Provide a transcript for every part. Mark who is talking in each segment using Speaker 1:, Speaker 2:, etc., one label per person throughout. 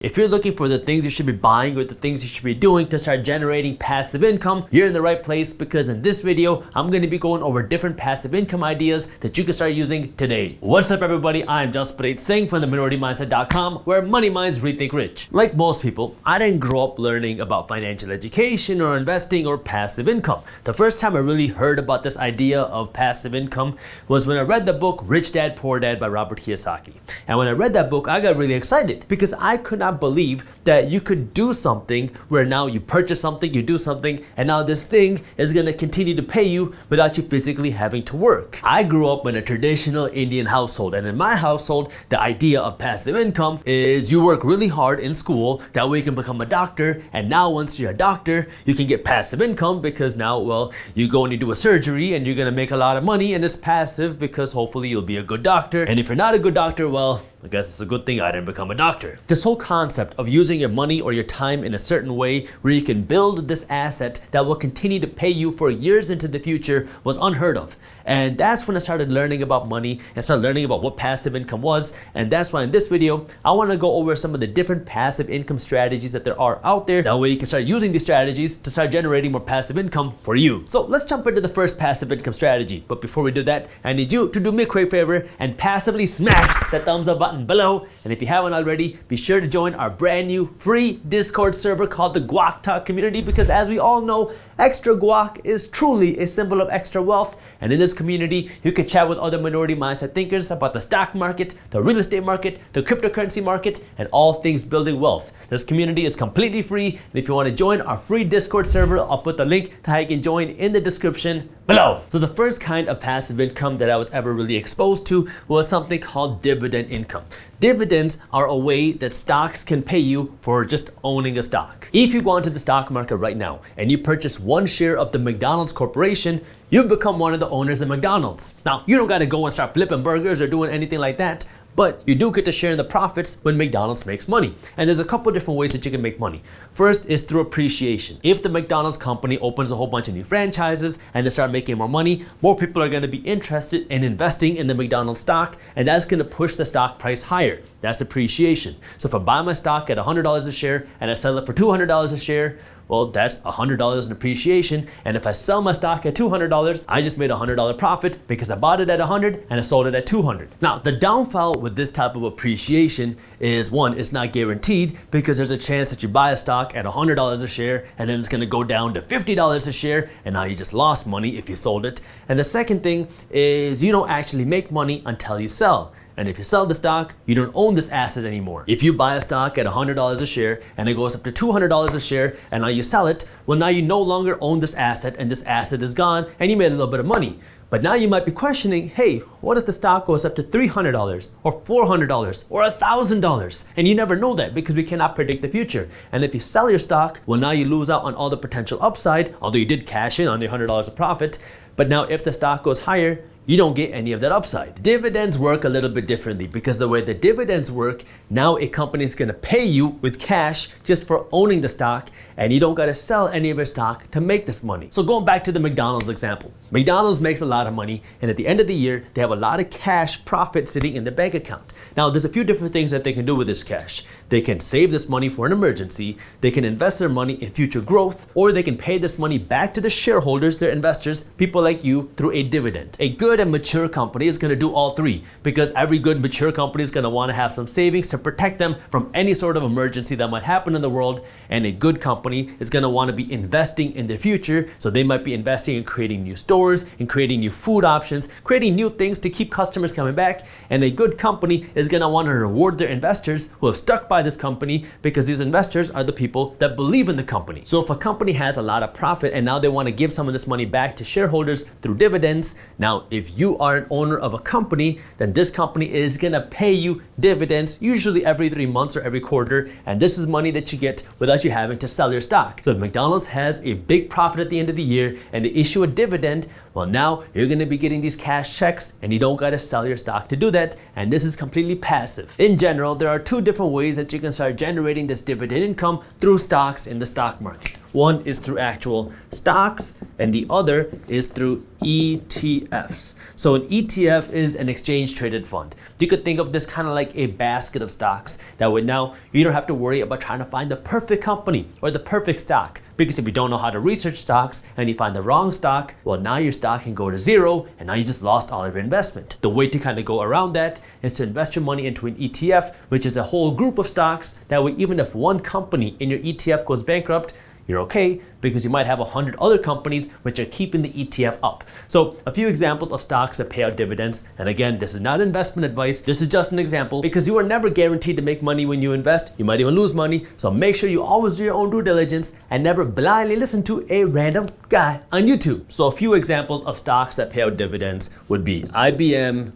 Speaker 1: If you're looking for the things you should be buying or the things you should be doing to start generating passive income, you're in the right place, because in this video, I'm going to be going over different passive income ideas that you can start using today. What's up, everybody? I'm Jaspreet Singh from the MinoritiMindset.com, where money minds rethink rich. Like most people, I didn't grow up learning about financial education or investing or passive income. The first time I really heard about this idea of passive income was when I read the book Rich Dad, Poor Dad by Robert Kiyosaki. And when I read that book, I got really excited because I could not believe that you could do something where now you purchase something, you do something, and now this thing is going to continue to pay you without you physically having to work. I grew up in a traditional Indian household, and in my household, the idea of passive income is you work really hard in school, that way you can become a doctor, and now once you're a doctor, you can get passive income because now, well, you go and you do a surgery and you're going to make a lot of money, and it's passive because hopefully you'll be a good doctor. And if you're not a good doctor, well, I guess it's a good thing I didn't become a doctor. This whole concept of using your money or your time in a certain way where you can build this asset that will continue to pay you for years into the future was unheard of. And that's when I started learning about money and started learning about what passive income was. And that's why in this video, I want to go over some of the different passive income strategies that there are out there. That way you can start using these strategies to start generating more passive income for you. So let's jump into the first passive income strategy. But before we do that, I need you to do me a quick favor and passively smash that thumbs up button below. And if you haven't already, be sure to join our brand new free Discord server called the Guac Talk community, because as we all know, extra guac is truly a symbol of extra wealth. And in this community, you can chat with other minority mindset thinkers about the stock market, the real estate market, the cryptocurrency market, and all things building wealth. This community is completely free. And if you want to join our free Discord server, I'll put the link to how you can join in the description below. So the first kind of passive income that I was ever really exposed to was something called dividend income. Dividends are a way that stocks can pay you for just owning a stock. If you go onto the stock market right now and you purchase one share of the McDonald's Corporation, you've become one of the owners of McDonald's. Now, you don't got to go and start flipping burgers or doing anything like that, but you do get to share in the profits when McDonald's makes money. And there's a couple different ways that you can make money. First is through appreciation. If the McDonald's company opens a whole bunch of new franchises and they start making more money, more people are going to be interested in investing in the McDonald's stock, and that's going to push the stock price higher. That's appreciation. So if I buy my stock at $100 a share and I sell it for $200 a share, well, that's $100 in appreciation. And if I sell my stock at $200, I just made a $100 profit because I bought it at $100 and I sold it at $200. Now, the downfall with this type of appreciation is, one, it's not guaranteed, because there's a chance that you buy a stock at $100 a share and then it's going to go down to $50 a share, and now you just lost money if you sold it. And the second thing is you don't actually make money until you sell. And if you sell the stock, you don't own this asset anymore. If you buy a stock at $100 a share and it goes up to $200 a share and now you sell it, well, now you no longer own this asset and this asset is gone and you made a little bit of money. But now you might be questioning, hey, what if the stock goes up to $300 or $400 or $1,000? And you never know that because we cannot predict the future. And if you sell your stock, well, now you lose out on all the potential upside, although you did cash in on the $100 of profit. But now if the stock goes higher, you don't get any of that upside. Dividends work a little bit differently, because the way the dividends work, now a company is going to pay you with cash just for owning the stock, and you don't got to sell any of your stock to make this money. So going back to the McDonald's example, McDonald's makes a lot of money, and at the end of the year, they have a lot of cash profit sitting in their bank account. Now, there's a few different things that they can do with this cash. They can save this money for an emergency, they can invest their money in future growth, or they can pay this money back to the shareholders, their investors, people like you, through a dividend. A good and mature company is going to do all three, because every good mature company is going to want to have some savings to protect them from any sort of emergency that might happen in the world. And a good company is going to want to be investing in their future, so they might be investing in creating new stores, in creating new food options, creating new things to keep customers coming back. And a good company is going to want to reward their investors who have stuck by this company, because these investors are the people that believe in the company. So if a company has a lot of profit and now they want to give some of this money back to shareholders through dividends, now if you are an owner of a company, then this company is going to pay you dividends, usually every 3 months or every quarter. And this is money that you get without you having to sell your stock. So if McDonald's has a big profit at the end of the year and they issue a dividend, Well, now you're going to be getting these cash checks and you don't got to sell your stock to do that. And this is completely passive. In general, there are two different ways that you can start generating this dividend income through stocks in the stock market. One is through actual stocks and the other is through ETFs. So an ETF is an exchange traded fund. You could think of this kind of like a basket of stocks that would now you don't have to worry about trying to find the perfect company or the perfect stock. Because if you don't know how to research stocks and you find the wrong stock, well, now your stock can go to zero and now you just lost all of your investment. The way to kind of go around that is to invest your money into an ETF, which is a whole group of stocks. That way, even if one company in your ETF goes bankrupt, you're okay because you might have 100 other companies which are keeping the ETF up. So a few examples of stocks that pay out dividends. And again, this is not investment advice. This is just an example because you are never guaranteed to make money when you invest. You might even lose money. So make sure you always do your own due diligence and never blindly listen to a random guy on YouTube. So a few examples of stocks that pay out dividends would be IBM,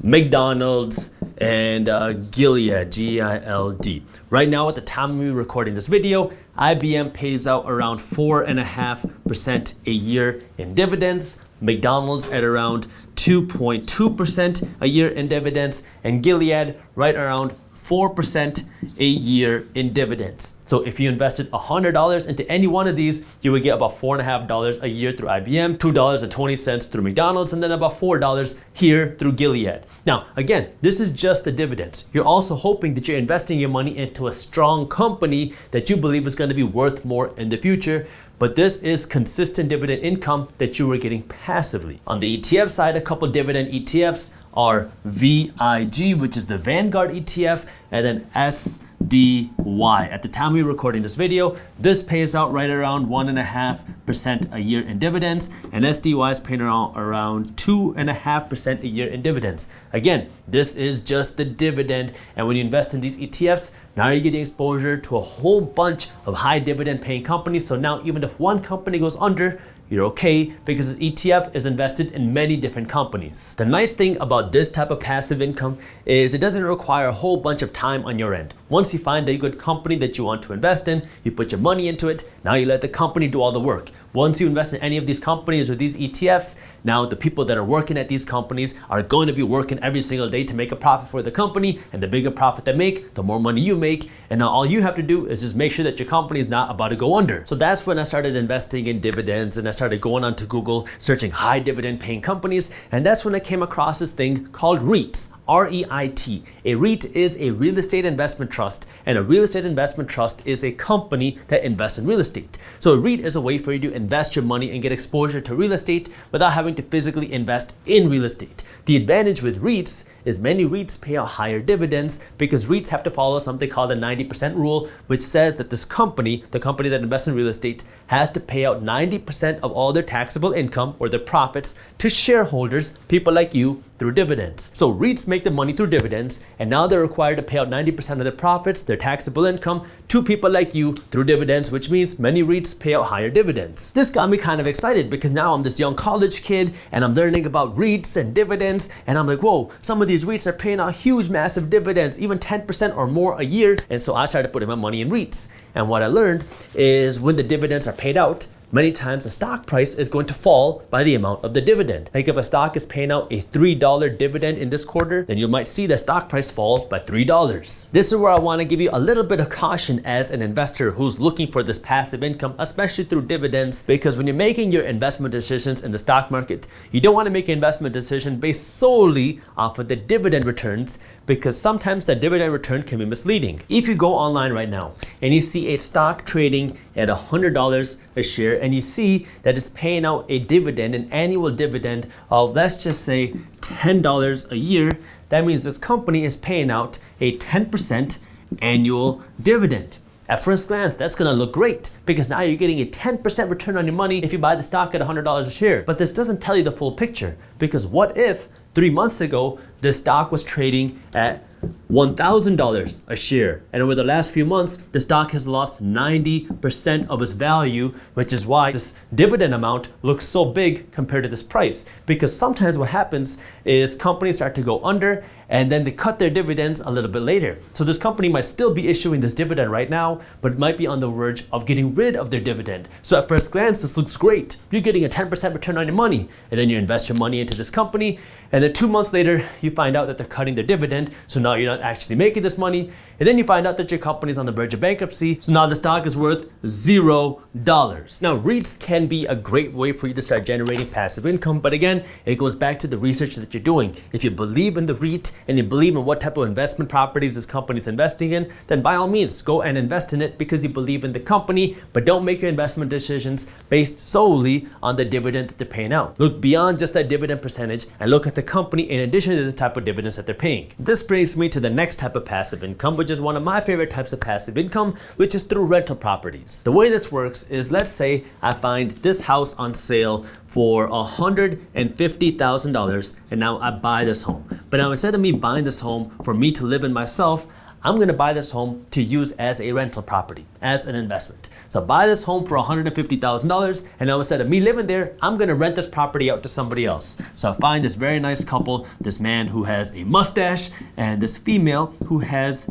Speaker 1: McDonald's, and Gilead, G-I-L-D. Right now, at the time we're recording this video, IBM pays out around 4.5% a year in dividends, McDonald's at around 2.2% a year in dividends, and Gilead right around 4% a year in dividends. So if you invested $100 into any one of these, you would get about $4.50 a year through IBM, $2.20 through McDonald's, and then about $4 here through Gilead. Now, again, this is just the dividends. You're also hoping that you're investing your money into a strong company that you believe is going to be worth more in the future. But this is consistent dividend income that you are getting passively. On the ETF side, a couple dividend ETFs are VIG, which is the Vanguard ETF, and then SDY. At the time we're recording this video, this pays out right around 1.5% a year in dividends, and SDY is paying around 2.5% a year in dividends. Again, this is just the dividend, and when you invest in these ETFs, now you're getting exposure to a whole bunch of high dividend paying companies. So now even if one company goes under, you're okay because the ETF is invested in many different companies. The nice thing about this type of passive income is it doesn't require a whole bunch of time on your end. Once you find a good company that you want to invest in, you put your money into it, now you let the company do all the work. Once you invest in any of these companies or these ETFs, now the people that are working at these companies are going to be working every single day to make a profit for the company, and the bigger profit they make, the more money you make, and now all you have to do is just make sure that your company is not about to go under. So that's when I started investing in dividends, and I started going onto Google, searching high dividend paying companies, and that's when I came across this thing called REITs. R-E-I-T. A REIT is a real estate investment trust, and a real estate investment trust is a company that invests in real estate. So a REIT is a way for you to invest your money and get exposure to real estate without having to physically invest in real estate. The advantage with REITs is many REITs pay out higher dividends because REITs have to follow something called the 90% rule, which says that this company, the company that invests in real estate, has to pay out 90% of all their taxable income or their profits to shareholders, people like you, through dividends. So REITs make the money through dividends, and now they're required to pay out 90% of their profits, their taxable income, to people like you through dividends, which means many REITs pay out higher dividends. This got me kind of excited because now I'm this young college kid and I'm learning about REITs and dividends, and I'm like, whoa, some of these REITs are paying out huge, massive dividends, even 10% or more a year. And so I started putting my money in REITs. And what I learned is when the dividends are paid out, many times the stock price is going to fall by the amount of the dividend. Like if a stock is paying out a $3 dividend in this quarter, then you might see the stock price fall by $3. This is where I want to give you a little bit of caution as an investor who's looking for this passive income, especially through dividends, because when you're making your investment decisions in the stock market, you don't want to make an investment decision based solely off of the dividend returns, because sometimes the dividend return can be misleading. If you go online right now and you see a stock trading at $100 a share, and you see that it's paying out a dividend, an annual dividend of, let's just say, $10 a year, that means this company is paying out a 10% annual dividend. At first glance, that's gonna look great because now you're getting a 10% return on your money if you buy the stock at $100 a share. But this doesn't tell you the full picture, because what if 3 months ago, the stock was trading at $1,000 a share. And over the last few months, the stock has lost 90% of its value, which is why this dividend amount looks so big compared to this price. Because sometimes what happens is companies start to go under and then they cut their dividends a little bit later. So this company might still be issuing this dividend right now, but it might be on the verge of getting rid of their dividend. So at first glance, this looks great. You're getting a 10% return on your money. And then you invest your money into this company. And then 2 months later, you find out that they're cutting their dividend. So now you're not actually making this money. And then you find out that your company's on the verge of bankruptcy. So now the stock is worth $0. Now, REITs can be a great way for you to start generating passive income. But again, it goes back to the research that you're doing. If you believe in the REIT and you believe in what type of investment properties this company is investing in, then by all means, go and invest in it because you believe in the company, but don't make your investment decisions based solely on the dividend that they're paying out. Look beyond just that dividend percentage and look at the company in addition to the type of dividends that they're paying. This brings me to the next type of passive income, which is one of my favorite types of passive income, which is through rental properties. The way this works is, let's say I find this house on sale for $150,000 and now I buy this home. But now instead of me buying this home for me to live in myself, I'm gonna buy this home to use as a rental property, as an investment. So I buy this home for $150,000 and now instead of me living there, I'm gonna rent this property out to somebody else. So I find this very nice couple, this man who has a mustache and this female who has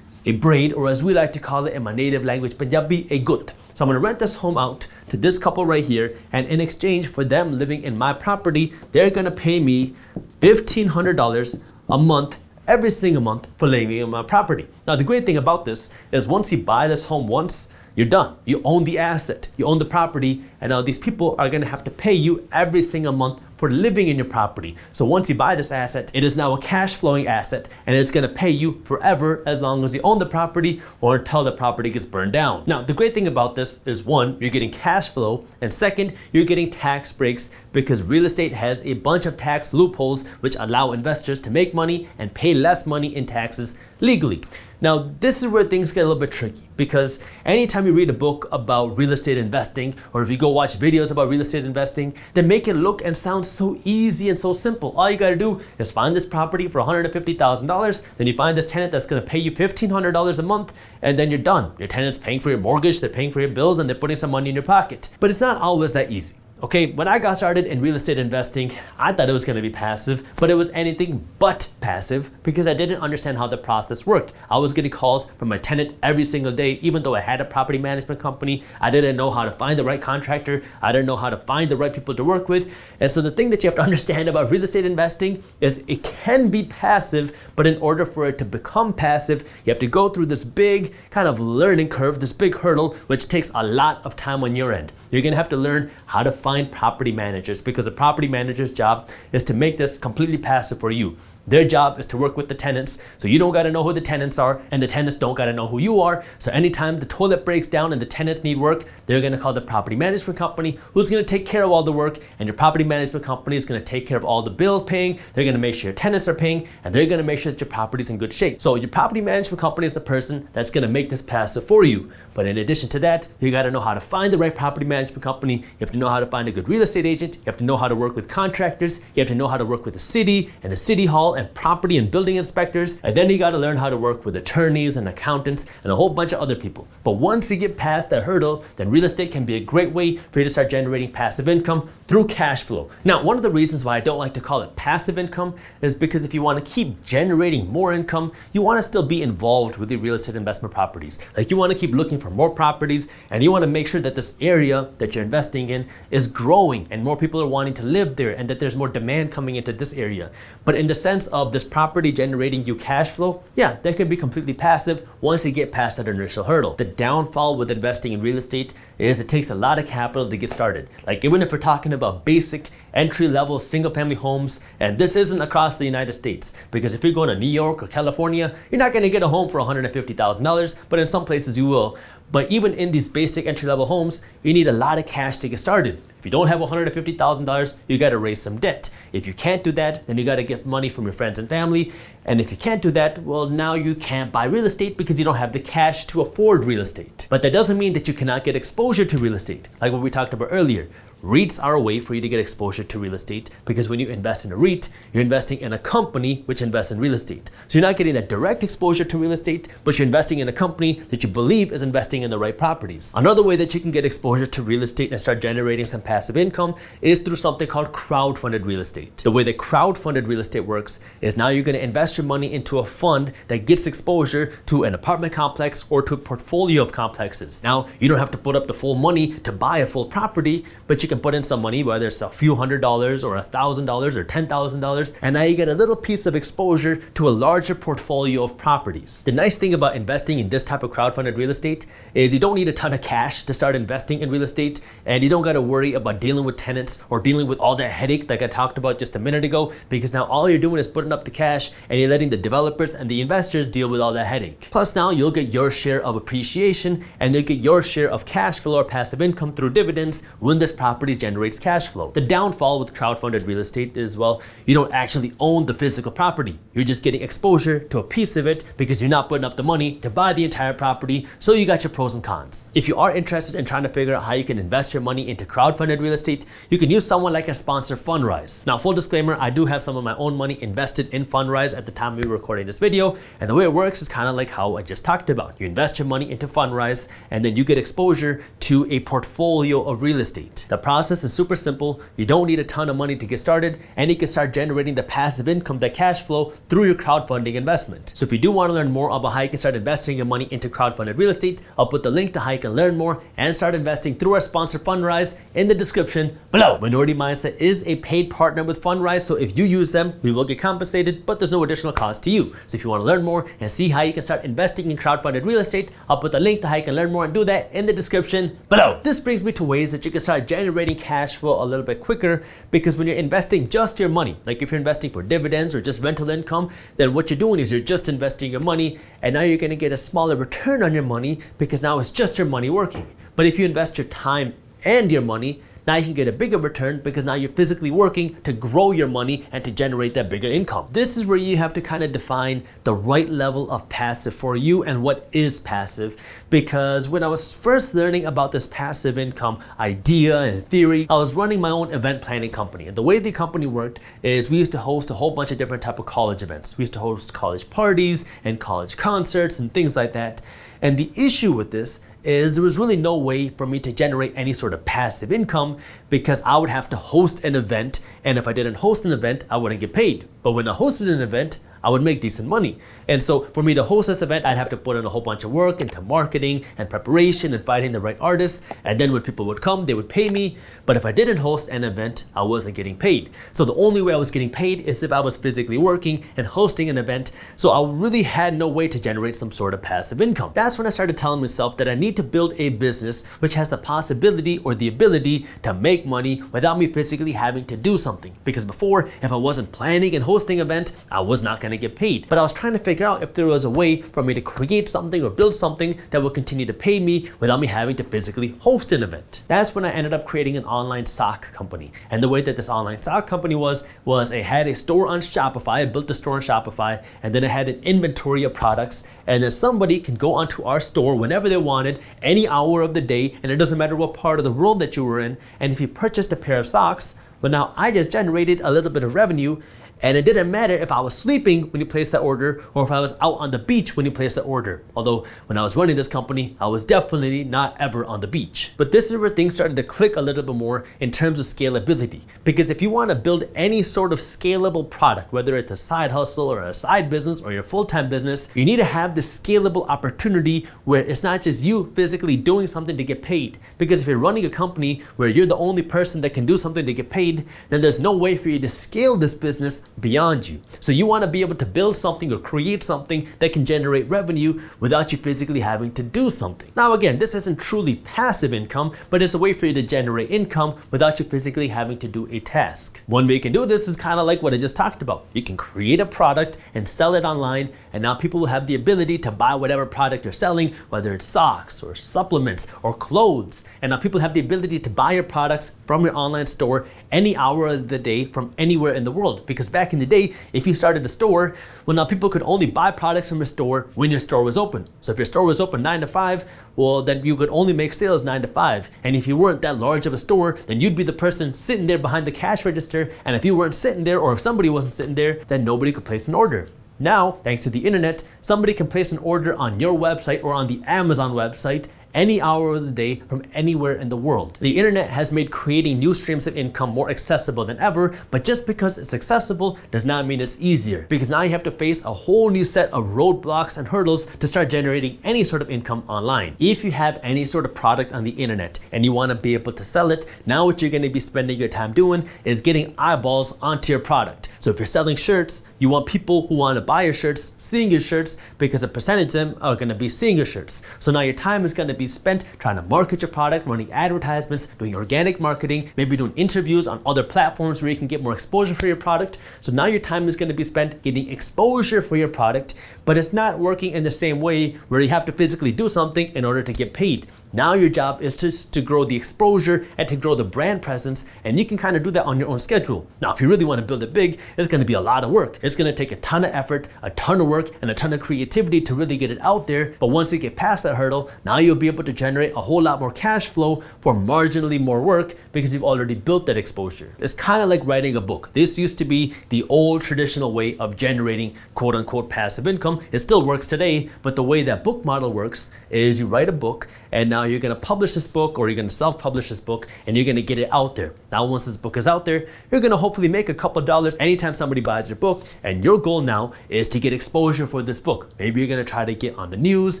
Speaker 1: a braid, or as we like to call it in my native language, Punjabi, a gut. So I'm gonna rent this home out to this couple right here, and in exchange for them living in my property, they're gonna pay me $1,500 a month, every single month, for living in my property. Now the great thing about this is once you buy this home once, you're done. You own the asset, you own the property, and now these people are gonna have to pay you every single month for living in your property. So once you buy this asset, it is now a cash flowing asset and it's gonna pay you forever as long as you own the property or until the property gets burned down. Now, the great thing about this is one, you're getting cash flow, and second, you're getting tax breaks because real estate has a bunch of tax loopholes which allow investors to make money and pay less money in taxes legally. Now, this is where things get a little bit tricky because anytime you read a book about real estate investing, or if you go watch videos about real estate investing, they make it look and sound so easy and so simple. All you gotta do is find this property for $150,000, then you find this tenant that's gonna pay you $1,500 a month, and then you're done. Your tenant's paying for your mortgage, they're paying for your bills, and they're putting some money in your pocket. But it's not always that easy. Okay, when I got started in real estate investing, I thought it was gonna be passive, but it was anything but passive because I didn't understand how the process worked. I was getting calls from my tenant every single day, even though I had a property management company. I didn't know how to find the right contractor. I didn't know how to find the right people to work with. And so the thing that you have to understand about real estate investing is it can be passive, but in order for it to become passive, you have to go through this big kind of learning curve, this big hurdle, which takes a lot of time on your end. You're gonna have to learn how to find property managers because the property manager's job is to make this completely passive for you. Their job is to work with the tenants, so you don't gotta know who the tenants are, and the tenants don't gotta know who you are. So anytime the toilet breaks down and the tenants need work, they're gonna call the property management company, who's gonna take care of all the work, and your property management company is gonna take care of all the bills paying. They're gonna make sure your tenants are paying, and they're gonna make sure that your property's in good shape. So your property management company is the person that's gonna make this passive for you. But in addition to that, you gotta know how to find the right property management company. You have to know how to find a good real estate agent. You have to know how to work with contractors. You have to know how to work with the city and the city hall and property and building inspectors, and then you got to learn how to work with attorneys and accountants and a whole bunch of other people. But once you get past that hurdle, then real estate can be a great way for you to start generating passive income through cash flow. Now, one of the reasons why I don't like to call it passive income is because if you want to keep generating more income, you want to still be involved with your real estate investment properties. Like you want to keep looking for more properties, and you want to make sure that this area that you're investing in is growing and more people are wanting to live there and that there's more demand coming into this area. But in the sense of this property generating you cash flow, yeah, that can be completely passive once you get past that initial hurdle. The downfall with investing in real estate is it takes a lot of capital to get started. Like even if we're talking about basic entry-level single-family homes, and this isn't across the United States, because if you're going to New York or California, you're not going to get a home for $150,000, but in some places you will. But even in these basic entry-level homes, you need a lot of cash to get started. If you don't have $150,000, you got to raise some debt. If you can't do that, then you got to get money from your friends and family. And if you can't do that, well, now you can't buy real estate because you don't have the cash to afford real estate. But that doesn't mean that you cannot get exposure to real estate. Like what we talked about earlier. REITs are a way for you to get exposure to real estate, because when you invest in a REIT, you're investing in a company which invests in real estate. So you're not getting that direct exposure to real estate, but you're investing in a company that you believe is investing in the right properties. Another way that you can get exposure to real estate and start generating some passive income is through something called crowdfunded real estate. The way that crowdfunded real estate works is now you're going to invest your money into a fund that gets exposure to an apartment complex or to a portfolio of complexes. Now, you don't have to put up the full money to buy a full property, but you can put in some money, whether it's a few $100s or $1,000 or $10,000, and now you get a little piece of exposure to a larger portfolio of properties. The nice thing about investing in this type of crowdfunded real estate is you don't need a ton of cash to start investing in real estate, and you don't got to worry about dealing with tenants or dealing with all that headache like I talked about just a minute ago, because now all you're doing is putting up the cash and you're letting the developers and the investors deal with all that headache. Plus now you'll get your share of appreciation and you'll get your share of cash flow or passive income through dividends when this property generates cash flow. The downfall with crowdfunded real estate is, well, you don't actually own the physical property. You're just getting exposure to a piece of it because you're not putting up the money to buy the entire property, so you got your pros and cons. If you are interested in trying to figure out how you can invest your money into crowdfunded real estate, you can use someone like our sponsor Fundrise. Now, full disclaimer, I do have some of my own money invested in Fundrise at the time we were recording this video, and the way it works is kind of like how I just talked about. You invest your money into Fundrise and then you get exposure to a portfolio of real estate. The process is super simple. You don't need a ton of money to get started, and you can start generating the passive income, the cash flow, through your crowdfunding investment. So if you do want to learn more about how you can start investing your money into crowdfunded real estate, I'll put the link to how you can learn more and start investing through our sponsor Fundrise in the description below. Minority Mindset is a paid partner with Fundrise, so if you use them, we will get compensated, but there's no additional cost to you. So if you want to learn more and see how you can start investing in crowdfunded real estate, I'll put the link to how you can learn more and do that in the description below. This brings me to ways that you can start generating cash flow a little bit quicker, because when you're investing just your money, like if you're investing for dividends or just rental income, then what you're doing is you're just investing your money, and now you're going to get a smaller return on your money because now it's just your money working. But if you invest your time and your money, now you can get a bigger return because now you're physically working to grow your money and to generate that bigger income. This is where you have to kind of define the right level of passive for you and what is passive, because when I was first learning about this passive income idea and theory, I was running my own event planning company. And the way the company worked is we used to host a whole bunch of different type of college events. We used to host college parties and college concerts and things like that. And the issue with this is there was really no way for me to generate any sort of passive income, because I would have to host an event, and if I didn't host an event, I wouldn't get paid. But when I hosted an event, I would make decent money. And so for me to host this event, I'd have to put in a whole bunch of work into marketing and preparation and finding the right artists. And then when people would come, they would pay me. But if I didn't host an event, I wasn't getting paid. So the only way I was getting paid is if I was physically working and hosting an event. So I really had no way to generate some sort of passive income. That's when I started telling myself that I need to build a business which has the possibility or the ability to make money without me physically having to do something. Because before, if I wasn't planning and hosting an event, I was not going to get paid. But I was trying to figure out if there was a way for me to create something or build something that would continue to pay me without me having to physically host an event. That's when I ended up creating an online sock company. And the way that this online sock company was I had a store on Shopify. I built a store on Shopify, and then I had an inventory of products, and then somebody can go onto our store whenever they wanted, any hour of the day, and it doesn't matter what part of the world that you were in. And if you purchased a pair of socks, well, now I just generated a little bit of revenue. And it didn't matter if I was sleeping when you placed that order or if I was out on the beach when you placed that order. Although when I was running this company, I was definitely not ever on the beach. But this is where things started to click a little bit more in terms of scalability. Because if you want to build any sort of scalable product, whether it's a side hustle or a side business or your full-time business, you need to have this scalable opportunity where it's not just you physically doing something to get paid. Because if you're running a company where you're the only person that can do something to get paid, then there's no way for you to scale this business beyond you. So you want to be able to build something or create something that can generate revenue without you physically having to do something. Now again, this isn't truly passive income, but it's a way for you to generate income without you physically having to do a task. One way you can do this is kind of like what I just talked about. You can create a product and sell it online, and now people will have the ability to buy whatever product you're selling, whether it's socks or supplements or clothes. And now people have the ability to buy your products from your online store any hour of the day from anywhere in the world. Because back back in the day, if you started a store, well, now people could only buy products from your store when your store was open. So if your store was open 9 to 5, well, then you could only make sales 9 to 5. And if you weren't that large of a store, then you'd be the person sitting there behind the cash register. And if you weren't sitting there, or if somebody wasn't sitting there, then nobody could place an order. Now, thanks to the internet, somebody can place an order on your website or on the Amazon website any hour of the day from anywhere in the world. The internet has made creating new streams of income more accessible than ever, but just because it's accessible does not mean it's easier, because now you have to face a whole new set of roadblocks and hurdles to start generating any sort of income online. If you have any sort of product on the internet and you want to be able to sell it, now what you're going to be spending your time doing is getting eyeballs onto your product. So if you're selling shirts, you want people who want to buy your shirts seeing your shirts, because a percentage of them are going to be seeing your shirts. So now your time is going to be spent trying to market your product, running advertisements, doing organic marketing, maybe doing interviews on other platforms where you can get more exposure for your product. So now your time is going to be spent getting exposure for your product, but it's not working in the same way where you have to physically do something in order to get paid. Now your job is to grow the exposure and to grow the brand presence, and you can kind of do that on your own schedule. Now, if you really want to build it big, it's going to be a lot of work. It's going to take a ton of effort, a ton of work, and a ton of creativity to really get it out there. But once you get past that hurdle, now you'll be able to generate a whole lot more cash flow for marginally more work, because you've already built that exposure. It's kind of like writing a book. This used to be the old traditional way of generating quote unquote passive income. It still works today, but the way that book model works is you write a book, and now you're going to publish this book, or you're going to self-publish this book, and you're going to get it out there. Now once this book is out there, you're going to hopefully make a couple dollars anytime somebody buys your book, and your goal now is to get exposure for this book. Maybe you're going to try to get on the news,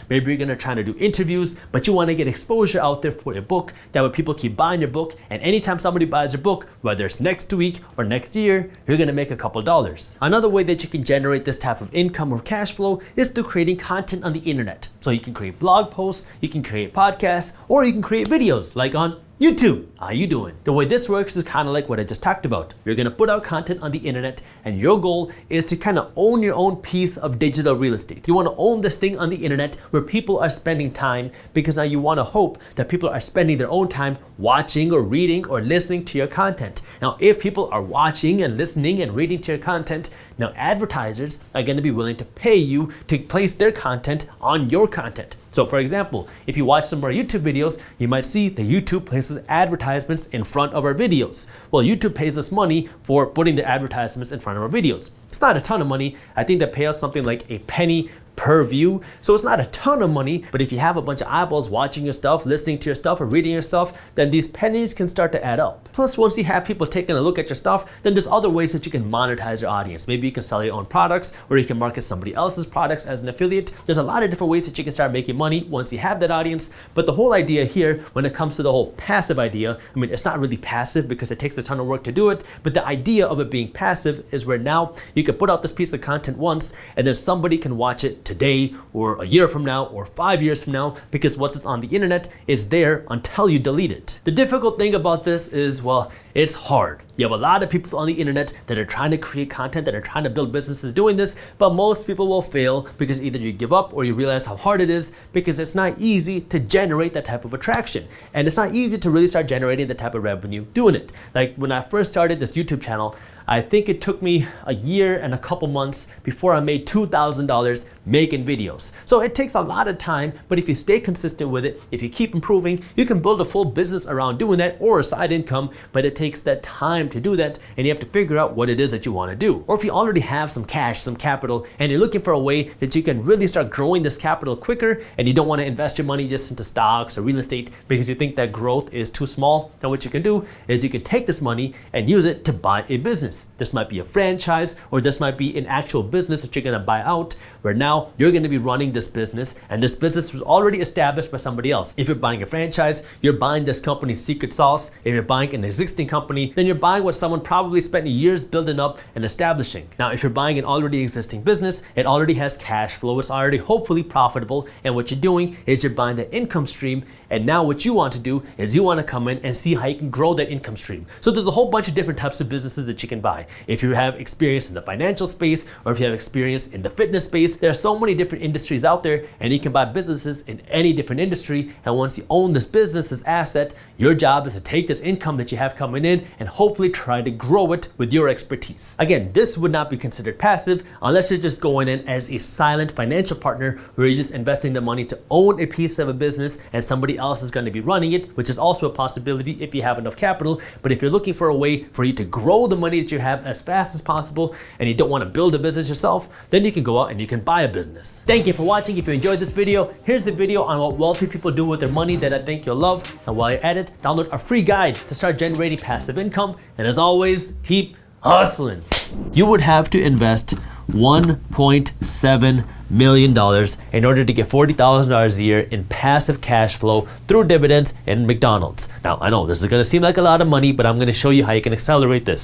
Speaker 1: maybe you're going to try to do interviews, but you want to get exposure out there for your book. That way people keep buying your book, and anytime somebody buys your book, whether it's next week or next year, you're going to make a couple dollars. Another way that you can generate this type of income or cash flow is through creating content on the internet. So you can create blog posts, you can create podcasts, or you can create videos like on YouTube. How you doing? The way this works is kind of like what I just talked about. You're going to put out content on the internet, and your goal is to kind of own your own piece of digital real estate. You want to own this thing on the internet where people are spending time, because now you want to hope that people are spending their own time watching or reading or listening to your content. Now, if people are watching and listening and reading to your content, now advertisers are going to be willing to pay you to place their content on your content. So for example, if you watch some of our YouTube videos, you might see that YouTube places advertisements in front of our videos. Well, YouTube pays us money for putting the advertisements in front of our videos. It's not a ton of money. I think they pay us something like a penny per view. So it's not a ton of money, but if you have a bunch of eyeballs watching your stuff, listening to your stuff, or reading your stuff, then these pennies can start to add up. Plus, once you have people taking a look at your stuff, then there's other ways that you can monetize your audience. Maybe you can sell your own products, or you can market somebody else's products as an affiliate. There's a lot of different ways that you can start making money once you have that audience. But the whole idea here, when it comes to the whole passive idea, I mean, it's not really passive because it takes a ton of work to do it, but the idea of it being passive is where now you can put out this piece of content once, and then somebody can watch it today, or a year from now, or 5 years from now, because once it's on the internet, it's there until you delete it. The difficult thing about this is, well, it's hard. You have a lot of people on the internet that are trying to create content, that are trying to build businesses doing this, but most people will fail because either you give up or you realize how hard it is, because it's not easy to generate that type of attraction. And it's not easy to really start generating the type of revenue doing it. Like when I first started this YouTube channel, I think it took me a year and a couple months before I made $2,000 making videos. So it takes a lot of time, but if you stay consistent with it, if you keep improving, you can build a full business around doing that, or a side income, but it takes that time to do that, and you have to figure out what it is that you want to do. Or if you already have some cash, some capital, and you're looking for a way that you can really start growing this capital quicker, and you don't want to invest your money just into stocks or real estate because you think that growth is too small, then what you can do is you can take this money and use it to buy a business. This might be a franchise, or this might be an actual business that you're going to buy out, where now you're going to be running this business, and this business was already established by somebody else. If you're buying a franchise, you're buying this company's secret sauce. If you're buying an existing company, then you're buying what someone probably spent years building up and establishing. Now, if you're buying an already existing business, it already has cash flow, it's already hopefully profitable, and what you're doing is you're buying that income stream, and now what you want to do is you want to come in and see how you can grow that income stream. So there's a whole bunch of different types of businesses that you can buy buy. If you have experience in the financial space, or if you have experience in the fitness space, there are so many different industries out there, and you can buy businesses in any different industry. And once you own this business, this asset, your job is to take this income that you have coming in and hopefully try to grow it with your expertise. Again, this would not be considered passive unless you're just going in as a silent financial partner where you're just investing the money to own a piece of a business and somebody else is going to be running it, which is also a possibility if you have enough capital. But if you're looking for a way for you to grow the money that you have as fast as possible and you don't want to build a business yourself, then you can go out and you can buy a business. Thank you for watching. If you enjoyed this video, here's the video on what wealthy people do with their money that I think you'll love. And while you're at it, download a free guide to start generating passive income. And as always, keep hustling. You would have to invest $1.7 million in order to get $40,000 a year in passive cash flow through dividends in McDonald's. Now, I know this is going to seem like a lot of money, but I'm going to show you how you can accelerate this.